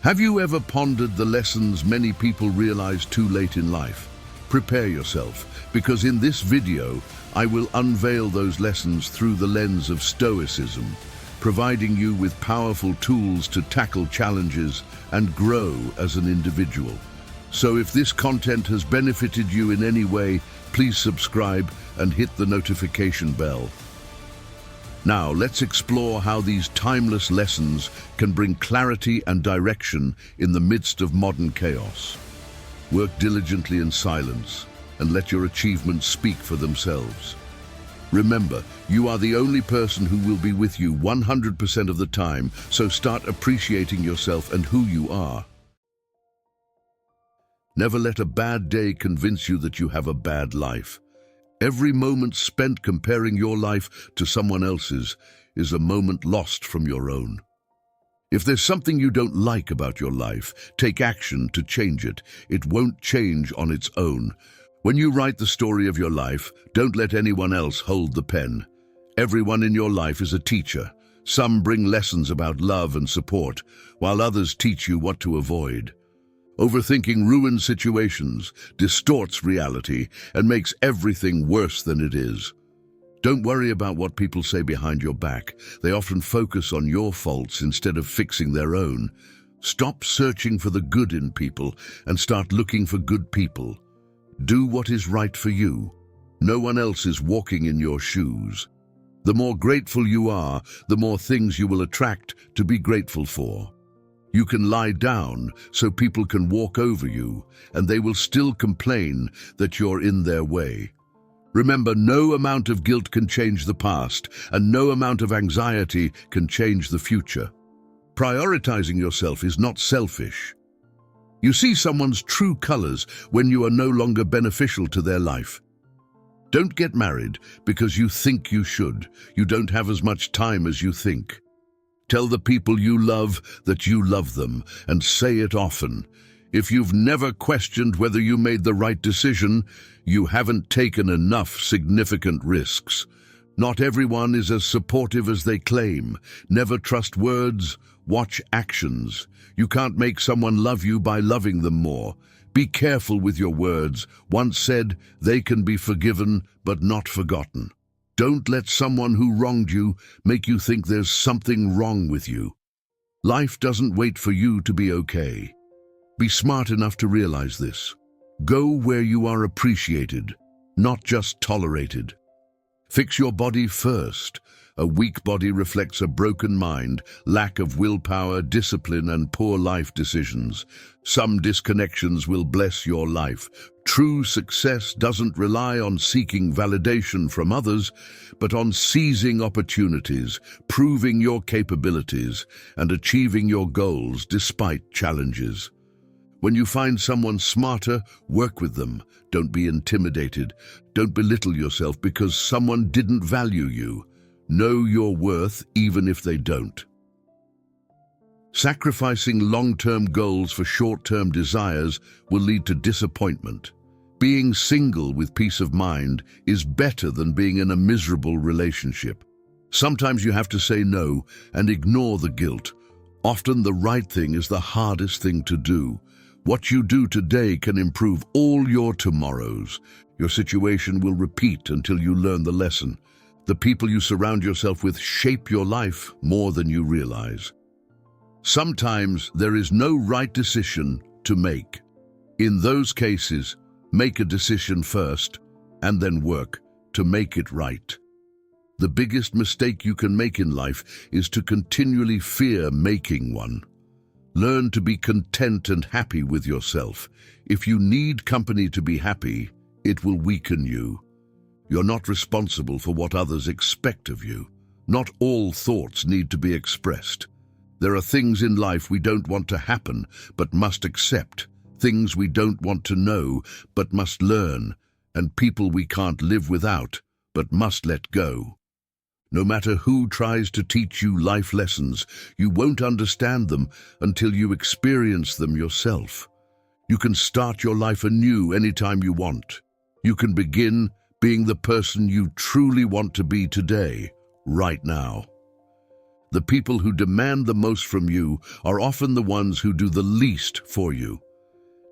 Have you ever pondered the lessons many people realize too late in life? Prepare yourself, because in this video, I will unveil those lessons through the lens of Stoicism, providing you with powerful tools to tackle challenges and grow as an individual. So if this content has benefited you in any way, please subscribe and hit the notification bell. Now, let's explore how these timeless lessons can bring clarity and direction in the midst of modern chaos. Work diligently in silence and let your achievements speak for themselves. Remember, you are the only person who will be with you 100% of the time, so start appreciating yourself and who you are. Never let a bad day convince you that you have a bad life. Every moment spent comparing your life to someone else's is a moment lost from your own. If there's something you don't like about your life, take action to change it. It won't change on its own. When you write the story of your life, don't let anyone else hold the pen. Everyone in your life is a teacher. Some bring lessons about love and support, while others teach you what to avoid. Overthinking ruins situations, distorts reality, and makes everything worse than it is. Don't worry about what people say behind your back. They often focus on your faults instead of fixing their own. Stop searching for the good in people and start looking for good people. Do what is right for you. No one else is walking in your shoes. The more grateful you are, the more things you will attract to be grateful for. You can lie down so people can walk over you, and they will still complain that you're in their way. Remember, no amount of guilt can change the past, and no amount of anxiety can change the future. Prioritizing yourself is not selfish. You see someone's true colors when you are no longer beneficial to their life. Don't get married because you think you should. You don't have as much time as you think. Tell the people you love that you love them, and say it often. If you've never questioned whether you made the right decision, you haven't taken enough significant risks. Not everyone is as supportive as they claim. Never trust words, watch actions. You can't make someone love you by loving them more. Be careful with your words. Once said, they can be forgiven but not forgotten. Don't let someone who wronged you make you think there's something wrong with you. Life doesn't wait for you to be okay. Be smart enough to realize this. Go where you are appreciated, not just tolerated. Fix your body first. A weak body reflects a broken mind, lack of willpower, discipline, and poor life decisions. Some disconnections will bless your life. True success doesn't rely on seeking validation from others, but on seizing opportunities, proving your capabilities, and achieving your goals despite challenges. When you find someone smarter, work with them. Don't be intimidated. Don't belittle yourself because someone didn't value you. Know your worth even if they don't. Sacrificing long-term goals for short-term desires will lead to disappointment. Being single with peace of mind is better than being in a miserable relationship. Sometimes you have to say no and ignore the guilt. Often the right thing is the hardest thing to do. What you do today can improve all your tomorrows. Your situation will repeat until you learn the lesson. The people you surround yourself with shape your life more than you realize. Sometimes there is no right decision to make. In those cases, make a decision first and then work to make it right. The biggest mistake you can make in life is to continually fear making one. Learn to be content and happy with yourself. If you need company to be happy, it will weaken you. You're not responsible for what others expect of you. Not all thoughts need to be expressed. There are things in life we don't want to happen, but must accept. Things we don't want to know, but must learn. And people we can't live without, but must let go. No matter who tries to teach you life lessons, you won't understand them until you experience them yourself. You can start your life anew anytime you want. You can begin being the person you truly want to be today, right now. The people who demand the most from you are often the ones who do the least for you.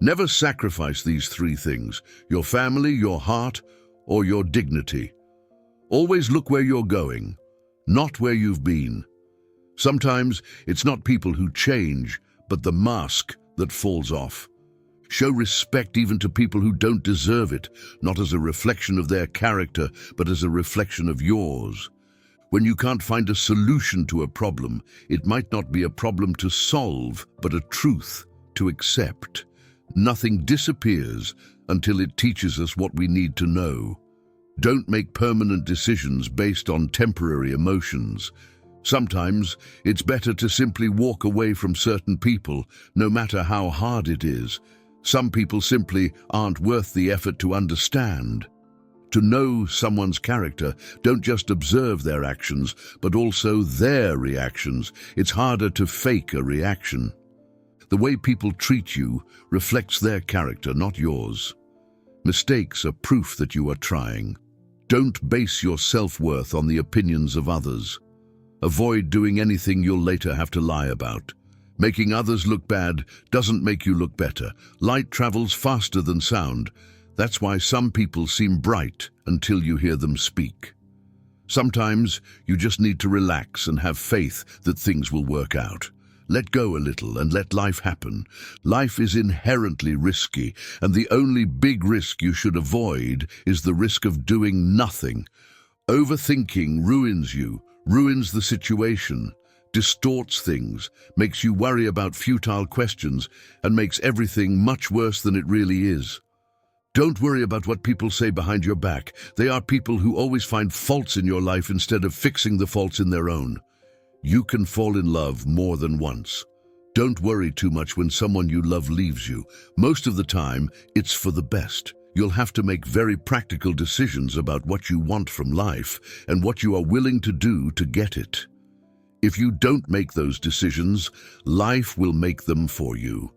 Never sacrifice these three things: your family, your heart, or your dignity. Always look where you're going, not where you've been. Sometimes it's not people who change, but the mask that falls off. Show respect even to people who don't deserve it, not as a reflection of their character, but as a reflection of yours. When you can't find a solution to a problem, it might not be a problem to solve, but a truth to accept. Nothing disappears until it teaches us what we need to know. Don't make permanent decisions based on temporary emotions. Sometimes it's better to simply walk away from certain people, no matter how hard it is. Some people simply aren't worth the effort to understand. To know someone's character, don't just observe their actions, but also their reactions. It's harder to fake a reaction. The way people treat you reflects their character, not yours. Mistakes are proof that you are trying. Don't base your self-worth on the opinions of others. Avoid doing anything you'll later have to lie about. Making others look bad doesn't make you look better. Light travels faster than sound. That's why some people seem bright until you hear them speak. Sometimes you just need to relax and have faith that things will work out. Let go a little and let life happen. Life is inherently risky, and the only big risk you should avoid is the risk of doing nothing. Overthinking ruins you, ruins the situation, distorts things, makes you worry about futile questions, and makes everything much worse than it really is. Don't worry about what people say behind your back. They are people who always find faults in your life instead of fixing the faults in their own. You can fall in love more than once. Don't worry too much when someone you love leaves you. Most of the time, it's for the best. You'll have to make very practical decisions about what you want from life and what you are willing to do to get it. If you don't make those decisions, life will make them for you.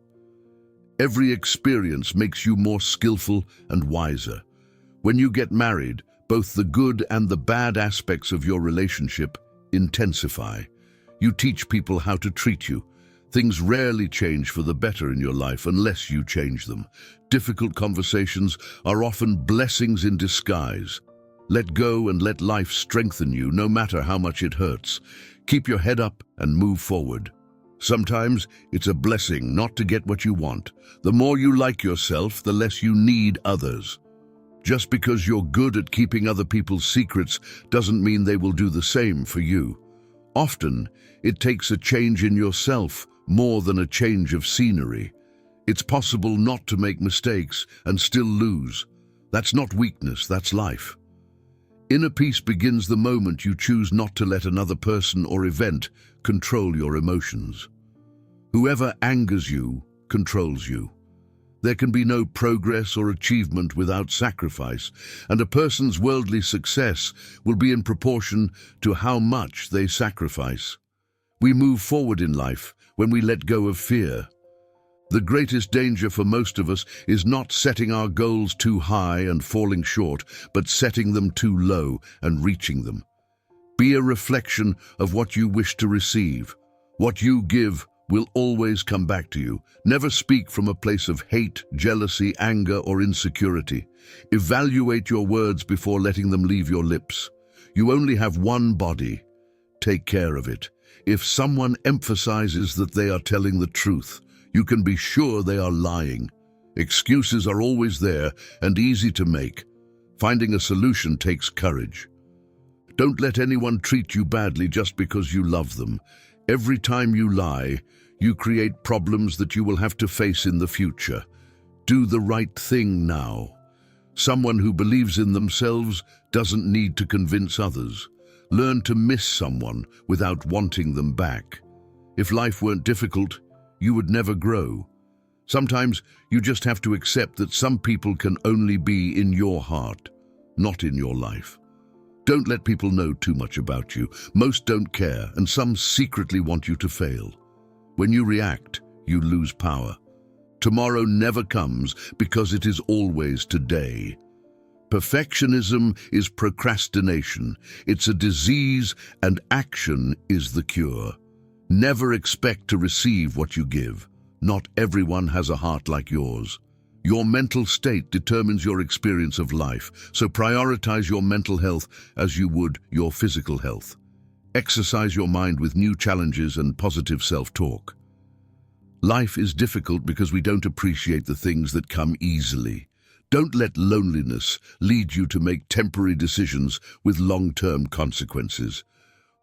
Every experience makes you more skillful and wiser. When you get married, both the good and the bad aspects of your relationship intensify. You teach people how to treat you. Things rarely change for the better in your life unless you change them. Difficult conversations are often blessings in disguise. Let go and let life strengthen you, no matter how much it hurts. Keep your head up and move forward. Sometimes it's a blessing not to get what you want. The more you like yourself, the less you need others. Just because you're good at keeping other people's secrets doesn't mean they will do the same for you. Often, it takes a change in yourself more than a change of scenery. It's possible not to make mistakes and still lose. That's not weakness, that's life. Inner peace begins the moment you choose not to let another person or event control your emotions. Whoever angers you controls you. There can be no progress or achievement without sacrifice, and a person's worldly success will be in proportion to how much they sacrifice. We move forward in life when we let go of fear. The greatest danger for most of us is not setting our goals too high and falling short, but setting them too low and reaching them. Be a reflection of what you wish to receive. What you give will always come back to you. Never speak from a place of hate, jealousy, anger, or insecurity. Evaluate your words before letting them leave your lips. You only have one body. Take care of it. If someone emphasizes that they are telling the truth, you can be sure they are lying. Excuses are always there and easy to make. Finding a solution takes courage. Don't let anyone treat you badly just because you love them. Every time you lie, you create problems that you will have to face in the future. Do the right thing now. Someone who believes in themselves doesn't need to convince others. Learn to miss someone without wanting them back. If life weren't difficult, you would never grow. Sometimes you just have to accept that some people can only be in your heart, not in your life. Don't let people know too much about you. Most don't care, and some secretly want you to fail. When you react, you lose power. Tomorrow never comes because it is always today. Perfectionism is procrastination. It's a disease, and action is the cure. Never expect to receive what you give. Not everyone has a heart like yours. Your mental state determines your experience of life, so prioritize your mental health as you would your physical health. Exercise your mind with new challenges and positive self-talk. Life is difficult because we don't appreciate the things that come easily. Don't let loneliness lead you to make temporary decisions with long-term consequences.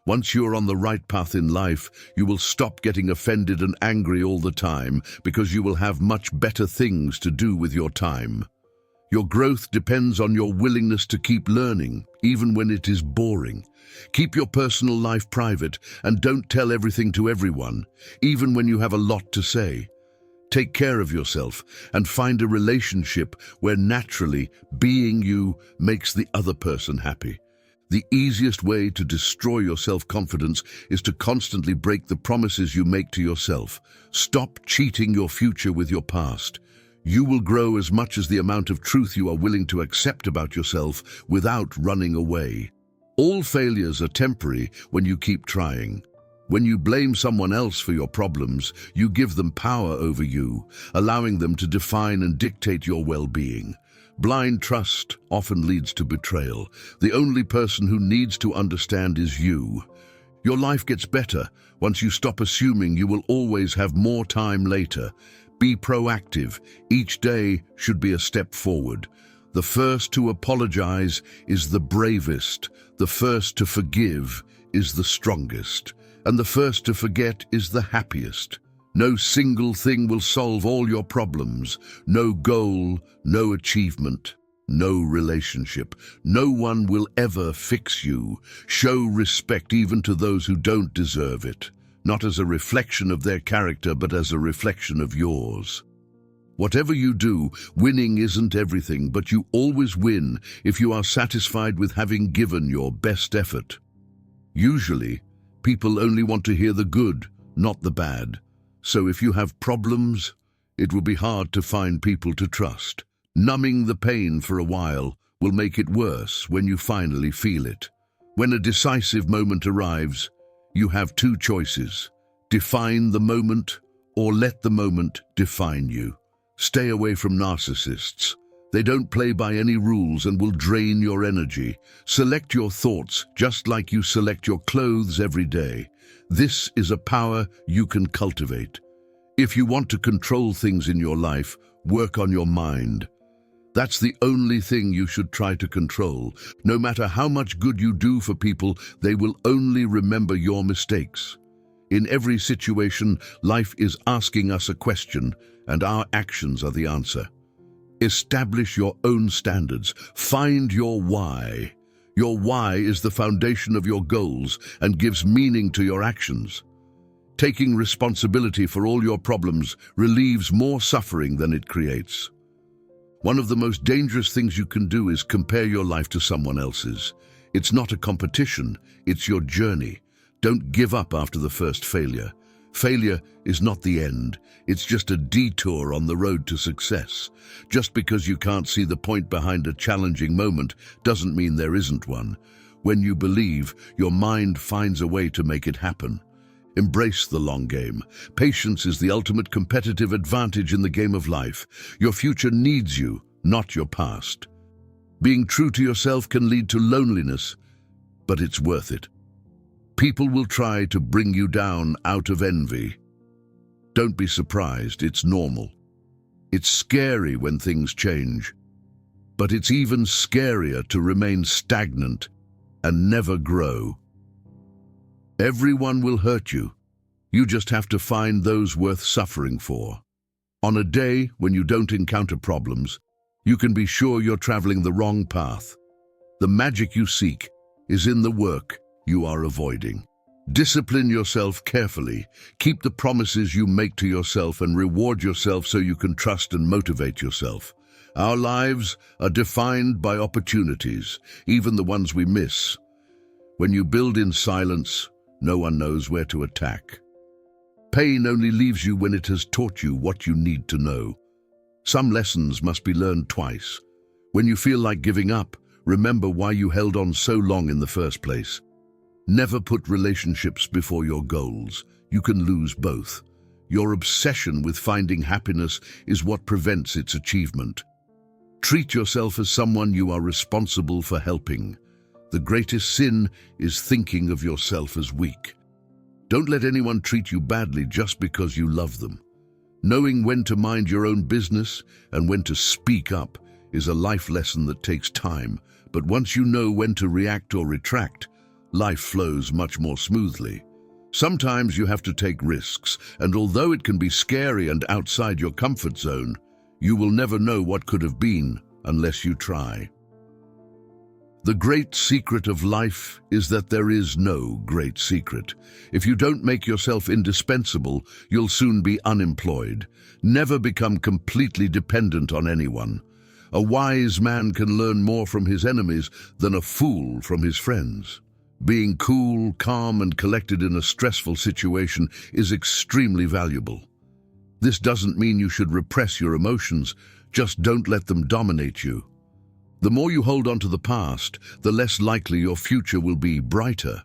Once you're on the right path in life, you will stop getting offended and angry all the time because you will have much better things to do with your time. Your growth depends on your willingness to keep learning, even when it is boring. Keep your personal life private and don't tell everything to everyone, even when you have a lot to say. Take care of yourself and find a relationship where naturally being you makes the other person happy. The easiest way to destroy your self-confidence is to constantly break the promises you make to yourself. Stop cheating your future with your past. You will grow as much as the amount of truth you are willing to accept about yourself without running away. All failures are temporary when you keep trying. When you blame someone else for your problems, you give them power over you, allowing them to define and dictate your well-being. Blind trust often leads to betrayal. The only person who needs to understand is you. Your life gets better once you stop assuming you will always have more time later. Be proactive. Each day should be a step forward. The first to apologize is the bravest. The first to forgive is the strongest. And the first to forget is the happiest. No single thing will solve all your problems. No goal, no achievement, no relationship. No one will ever fix you. Show respect even to those who don't deserve it, not as a reflection of their character, but as a reflection of yours. Whatever you do, winning isn't everything, but you always win if you are satisfied with having given your best effort. Usually, people only want to hear the good, not the bad. So if you have problems, it will be hard to find people to trust. Numbing the pain for a while will make it worse when you finally feel it. When a decisive moment arrives, you have two choices: define the moment or let the moment define you. Stay away from narcissists. They don't play by any rules and will drain your energy. Select your thoughts just like you select your clothes every day. This is a power you can cultivate. If you want to control things in your life, work on your mind. That's the only thing you should try to control. No matter how much good you do for people, they will only remember your mistakes. In every situation, life is asking us a question, and our actions are the answer. Establish your own standards. Find your why. Your why is the foundation of your goals and gives meaning to your actions. Taking responsibility for all your problems relieves more suffering than it creates. One of the most dangerous things you can do is compare your life to someone else's. It's not a competition, it's your journey. Don't give up after the first failure. Failure is not the end. It's just a detour on the road to success. Just because you can't see the point behind a challenging moment doesn't mean there isn't one. When you believe, your mind finds a way to make it happen. Embrace the long game. Patience is the ultimate competitive advantage in the game of life. Your future needs you, not your past. Being true to yourself can lead to loneliness, but it's worth it. People will try to bring you down out of envy. Don't be surprised, it's normal. It's scary when things change, but it's even scarier to remain stagnant and never grow. Everyone will hurt you. You just have to find those worth suffering for. On a day when you don't encounter problems, you can be sure you're traveling the wrong path. The magic you seek is in the work you are avoiding. Discipline yourself carefully. Keep the promises you make to yourself and reward yourself so you can trust and motivate yourself. Our lives are defined by opportunities, even the ones we miss. When you build in silence, no one knows where to attack. Pain only leaves you when it has taught you what you need to know. Some lessons must be learned twice. When you feel like giving up, remember why you held on so long in the first place. Never put relationships before your goals. You can lose both. Your obsession with finding happiness is what prevents its achievement. Treat yourself as someone you are responsible for helping. The greatest sin is thinking of yourself as weak. Don't let anyone treat you badly just because you love them. Knowing when to mind your own business and when to speak up is a life lesson that takes time, but once you know when to react or retract, life flows much more smoothly. Sometimes you have to take risks, and although it can be scary and outside your comfort zone, you will never know what could have been unless you try. The great secret of life is that there is no great secret. If you don't make yourself indispensable, you'll soon be unemployed. Never become completely dependent on anyone. A wise man can learn more from his enemies than a fool from his friends. Being cool, calm, and collected in a stressful situation is extremely valuable. This doesn't mean you should repress your emotions, just don't let them dominate you. The more you hold on to the past, the less likely your future will be brighter.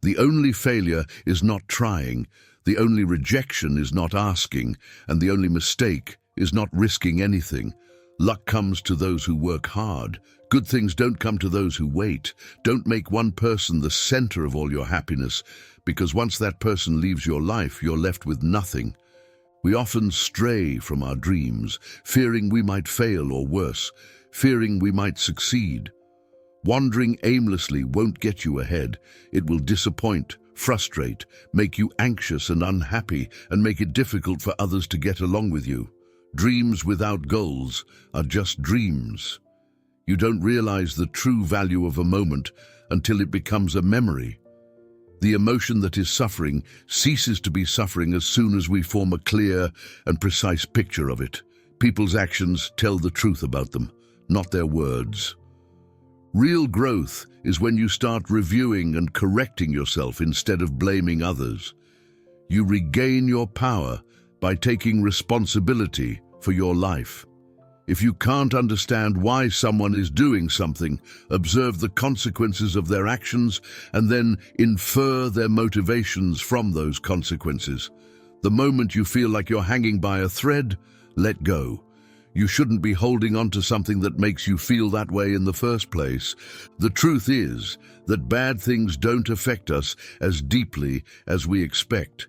The only failure is not trying, the only rejection is not asking, and the only mistake is not risking anything. Luck comes to those who work hard. Good things don't come to those who wait. Don't make one person the center of all your happiness, because once that person leaves your life, you're left with nothing. We often stray from our dreams, fearing we might fail or worse, fearing we might succeed. Wandering aimlessly won't get you ahead. It will disappoint, frustrate, make you anxious and unhappy, and make it difficult for others to get along with you. Dreams without goals are just dreams. You don't realize the true value of a moment until it becomes a memory. The emotion that is suffering ceases to be suffering as soon as we form a clear and precise picture of it. People's actions tell the truth about them, not their words. Real growth is when you start reviewing and correcting yourself instead of blaming others. You regain your power by taking responsibility for your life. If you can't understand why someone is doing something, observe the consequences of their actions and then infer their motivations from those consequences. The moment you feel like you're hanging by a thread, let go. You shouldn't be holding on to something that makes you feel that way in the first place. The truth is that bad things don't affect us as deeply as we expect.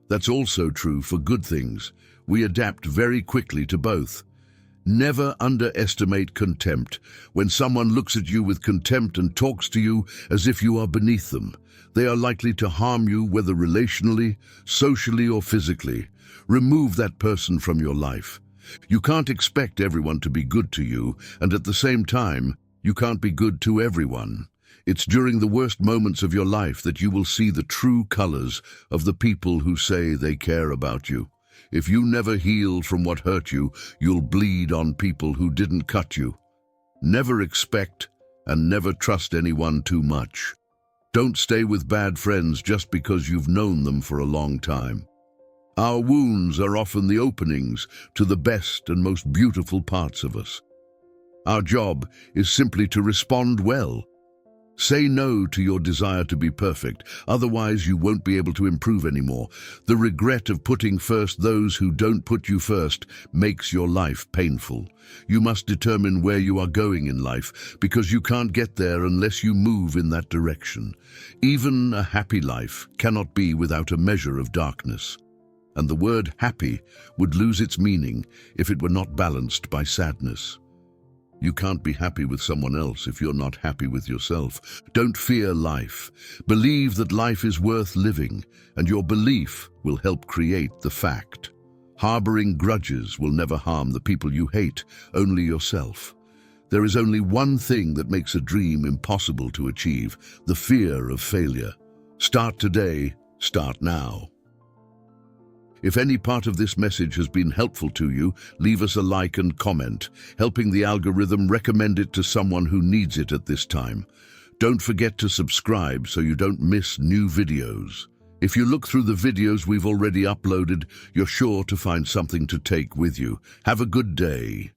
That's also true for good things. We adapt very quickly to both. Never underestimate contempt. When someone looks at you with contempt and talks to you as if you are beneath them, they are likely to harm you, whether relationally, socially, or physically. Remove that person from your life. You can't expect everyone to be good to you, and at the same time, you can't be good to everyone. It's during the worst moments of your life that you will see the true colors of the people who say they care about you. If you never heal from what hurt you, you'll bleed on people who didn't cut you. Never expect and never trust anyone too much. Don't stay with bad friends just because you've known them for a long time. Our wounds are often the openings to the best and most beautiful parts of us. Our job is simply to respond well. Say no to your desire to be perfect, otherwise you won't be able to improve anymore. The regret of putting first those who don't put you first makes your life painful. You must determine where you are going in life, because you can't get there unless you move in that direction. Even a happy life cannot be without a measure of darkness. And the word happy would lose its meaning if it were not balanced by sadness. You can't be happy with someone else if you're not happy with yourself. Don't fear life. Believe that life is worth living, and your belief will help create the fact. Harboring grudges will never harm the people you hate, only yourself. There is only one thing that makes a dream impossible to achieve: the fear of failure. Start today, start now. If any part of this message has been helpful to you, leave us a like and comment, helping the algorithm recommend it to someone who needs it at this time. Don't forget to subscribe so you don't miss new videos. If you look through the videos we've already uploaded, you're sure to find something to take with you. Have a good day.